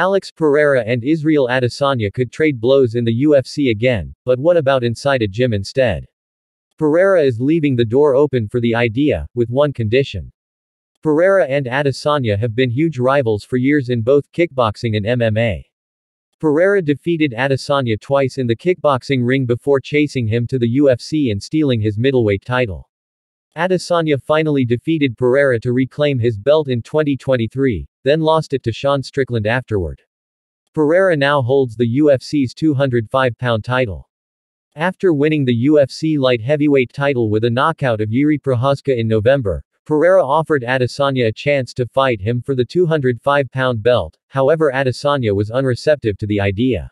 Alex Pereira and Israel Adesanya could trade blows in the UFC again, but what about inside a gym instead? Pereira is leaving the door open for the idea, with one condition. Pereira and Adesanya have been huge rivals for years in both kickboxing and MMA. Pereira defeated Adesanya twice in the kickboxing ring before chasing him to the UFC and stealing his middleweight title. Adesanya finally defeated Pereira to reclaim his belt in 2023, then lost it to Sean Strickland afterward. Pereira now holds the UFC's 205-pound title. After winning the UFC light heavyweight title with a knockout of Jiri Prochazka in November, Pereira offered Adesanya a chance to fight him for the 205-pound belt, however Adesanya was unreceptive to the idea.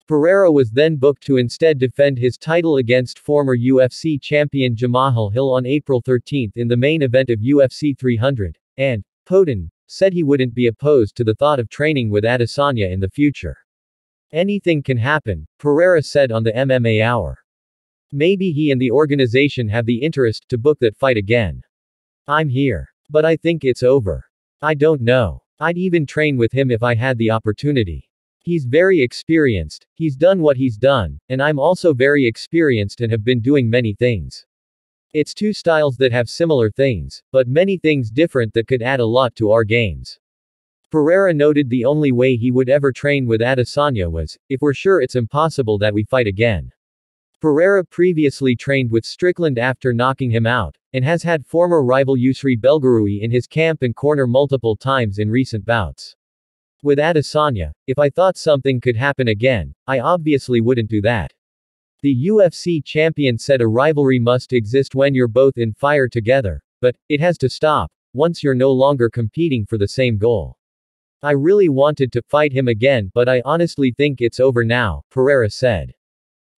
Pereira was then booked to instead defend his title against former UFC champion Jamahal Hill on April 13 in the main event of UFC 300, and Poatan said he wouldn't be opposed to the thought of training with Adesanya in the future. Anything can happen, Pereira said on the MMA Hour. Maybe he and the organization have the interest to book that fight again. I'm here. But I think it's over. I don't know. I'd even train with him if I had the opportunity. He's very experienced, he's done what he's done, and I'm also very experienced and have been doing many things. It's two styles that have similar things, but many things different that could add a lot to our games. Pereira noted the only way he would ever train with Adesanya was, if we're sure it's impossible that we fight again. Pereira previously trained with Strickland after knocking him out, and has had former rival Yusri Belgarui in his camp and corner multiple times in recent bouts. With Adesanya, if I thought something could happen again, I obviously wouldn't do that. The UFC champion said a rivalry must exist when you're both in fire together, but it has to stop once you're no longer competing for the same goal. I really wanted to fight him again, but I honestly think it's over now, Pereira said.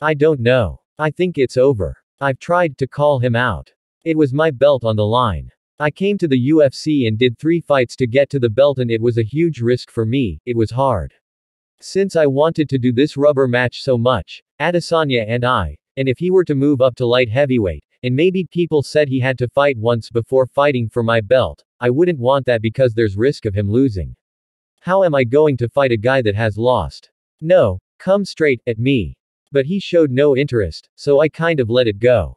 I don't know. I think it's over. I've tried to call him out. It was my belt on the line. I came to the UFC and did 3 fights to get to the belt, and it was a huge risk for me, it was hard. Since I wanted to do this rubber match so much, Adesanya and if he were to move up to light heavyweight, and maybe people said he had to fight once before fighting for my belt, I wouldn't want that because there's risk of him losing. How am I going to fight a guy that has lost? No, come straight at me. But he showed no interest, so I kind of let it go.